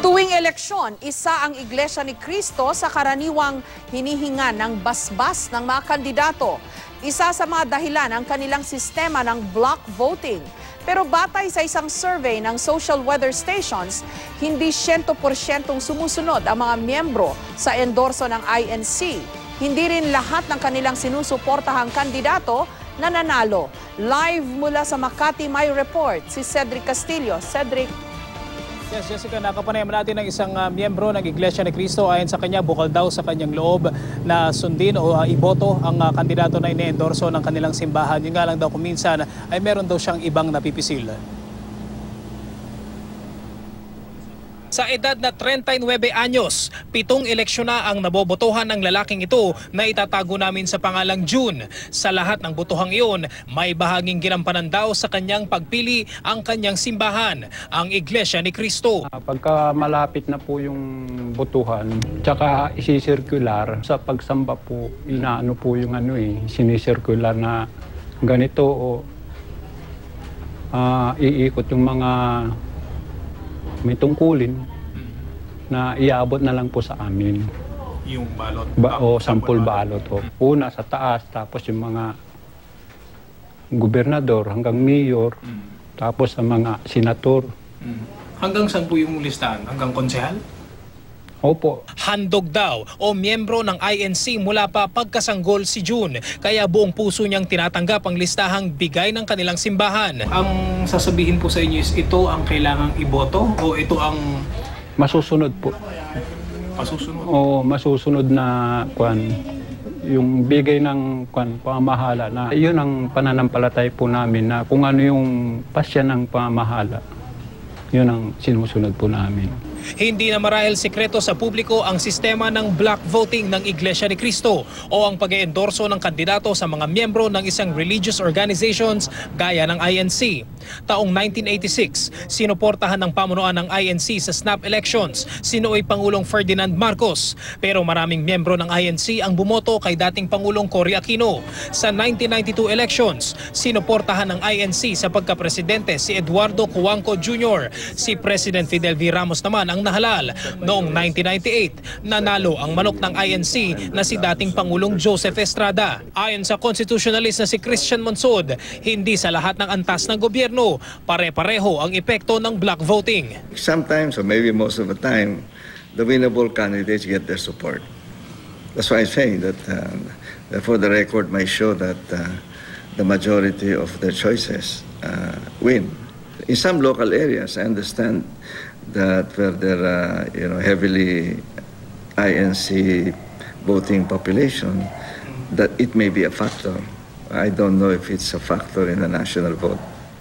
Tuwing eleksyon, isa ang Iglesia ni Cristo sa karaniwang hinihinga ng basbas ng mga kandidato. Isa sa mga dahilan ang kanilang sistema ng block voting. Pero batay sa isang survey ng social weather stations, hindi 100% sumusunod ang mga miyembro sa endorso ng INC. Hindi rin lahat ng kanilang sinusuportahang kandidato nananalo. Live mula sa Makati may report si Cedric Castillo. Cedric. Yes, Jessica, nakapanayaman natin ng isang miyembro ng Iglesia ni Cristo. Ayon sa kanya, bukal daw sa kanyang loob na sundin o iboto ang kandidato na ine-endorso ng kanilang simbahan. Yun nga lang daw kung minsan ay meron daw siyang ibang napipisil. Sa edad na 39 anyos, 7 eleksyon na ang nabobotohan ng lalaking ito na itatago namin sa pangalang June. Sa lahat ng botohang iyon, may bahaging ginampanan daw sa kanyang pagpili ang kanyang simbahan, ang Iglesia ni Cristo. Pagka malapit na po yung botohan, tsaka isisirkular sa pagsamba po, inaano po yung sinisirkular na ganito o iikot yung mga may tungkulin na iabot na lang po sa amin. Yung balot? Sampol balot. Una sa taas, tapos yung mga gobernador hanggang mayor, tapos sa mga senator. Hanggang saan po yung listahan? Hanggang konsehal? Opo. Handog daw o miyembro ng INC mula pa pagkasanggol si June. Kaya buong puso niyang tinatanggap ang listahang bigay ng kanilang simbahan. Ang sasabihin po sa inyo is ito ang kailangang iboto o ito ang... Masusunod po. Masusunod? O masusunod na yung bigay ng pamahala na yun ang pananampalatay po namin na kung ano yung pasya ng pamahala. Yun ang sinusunod po namin. Hindi na marahil sekreto sa publiko ang sistema ng block voting ng Iglesia ni Cristo o ang pag-eendorso ng kandidato sa mga miyembro ng isang religious organizations gaya ng INC. Taong 1986, sinuportahan ng pamunuan ng INC sa snap elections sinooy Pangulong Ferdinand Marcos. Pero maraming miyembro ng INC ang bumoto kay dating Pangulong Cory Aquino. Sa 1992 elections, sinuportahan ng INC sa pagkapresidente si Eduardo Cuanco Jr. Si President Fidel V. Ramos naman ang nahalal. Noong 1998, nanalo ang manok ng INC na si dating Pangulong Joseph Estrada. Ayon sa constitutionalist na si Christian Monsod, hindi sa lahat ng antas ng gobyerno, pare-pareho ang epekto ng block voting. Sometimes, or maybe most of the time, the winnable candidates get their support. That's why I'm saying that for the record may show that the majority of the choices win. In some local areas, I understand that where there are heavily INC voting population, that it may be a factor. I don't know if it's a factor in the national vote.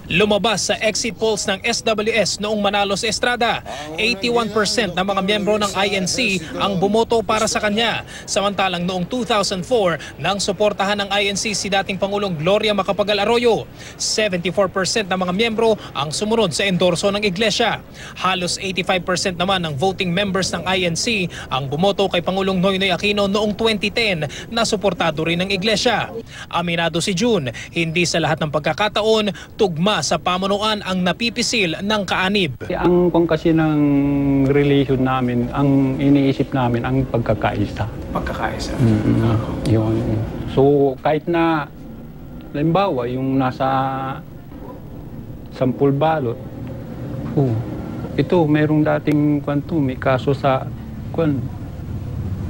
Lumabas sa exit polls ng SWS noong manalo si Estrada, 81% ng mga miyembro ng INC ang bumoto para sa kanya. Samantalang noong 2004, nang suportahan ng INC si dating Pangulong Gloria Macapagal Arroyo, 74% ng mga miyembro ang sumunod sa endorso ng Iglesia. Halos 85% naman ng voting members ng INC ang bumoto kay Pangulong Noynoy Aquino noong 2010 na suportado rin ng Iglesia. Aminado si June, hindi sa lahat ng pagkakataon, tugma sa pamunuan ang napipisil ng kaanib. Ang kasi ng religion namin, ang iniisip namin ang pagkakaisa. Pagkakaisa? Yun. So kahit na, halimbawa, yung nasa 10 balot, ito, mayroong dating may kaso sa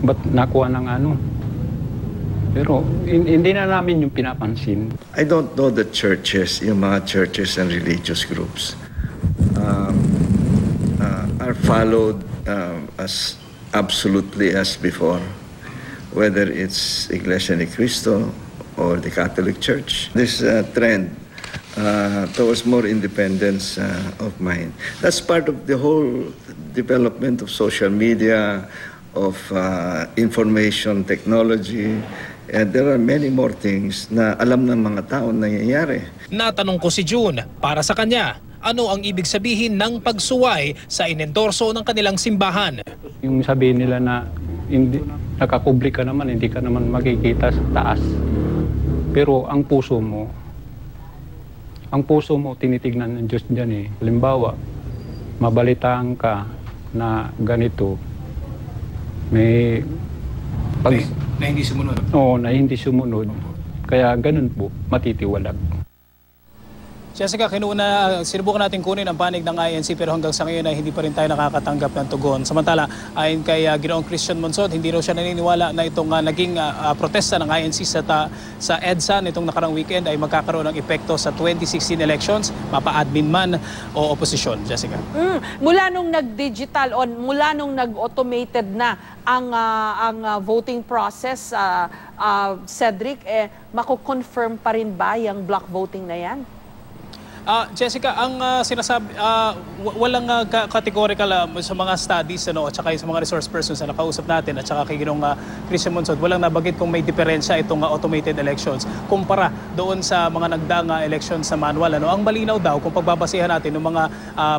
ba't nakuha ng Pero hindi na namin yung pinapansin. I don't know the churches, yung mga churches and religious groups are followed as absolutely as before, whether it's Iglesia ni Cristo or the Catholic Church. This trend towards more independence of mind. That's part of the whole development of social media, of information technology. And there are many more things na alam ng mga tao nangyayari. Natanong ko si June, para sa kanya, ano ang ibig sabihin ng pagsuway sa inendorso ng kanilang simbahan? Yung sabihin nila na hindi, nakakubli ka naman, hindi ka naman makikita sa taas. Pero ang puso mo tinitignan ng Diyos dyan . Halimbawa, mabalitaan ka, na ganito, may pag, Na hindi sumunod. oo, na hindi sumunod. Kaya ganun po, matitiwalag. Jessica, sinubukan natin kunin ang panig ng INC pero hanggang sa ngayon ay hindi pa rin tayo nakakatanggap ng tugon. Samantala, ayon kay Ginoong Christian Monsod, hindi raw siya naniniwala na itong naging protesta ng INC sa EDSA nitong nakarang weekend ay magkakaroon ng epekto sa 2016 elections, mapa-admin man o oposisyon. Jessica. Mula nung nag-digital o mula nung nag-automated na ang voting process, Cedric, mako-confirm pa rin ba yung block voting na yan? Jessica, ang sinasabi, walang categorical sa mga studies at saka sa mga resource persons na nakausap natin at saka kay Ginoong Christian Monsod, walang nabagit kung may diferensya itong automated elections kumpara doon sa mga nagdaang elections sa manual. Ang malinaw daw, kung pagbabasihan natin ng mga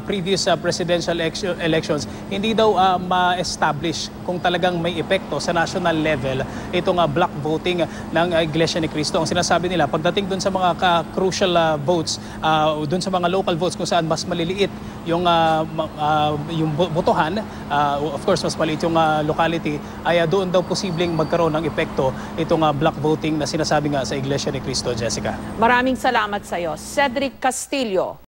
previous presidential elections, hindi daw ma-establish kung talagang may epekto sa national level itong block voting ng Iglesia ni Cristo. Ang sinasabi nila, pagdating doon sa mga crucial votes, doon sa mga local votes kung saan mas maliliit yung botohan, of course mas maliit yung locality, ay doon daw posibleng magkaroon ng epekto itong block voting na sinasabi nga sa Iglesia ni Cristo, Jessica. Maraming salamat sa iyo, Cedric Castillo.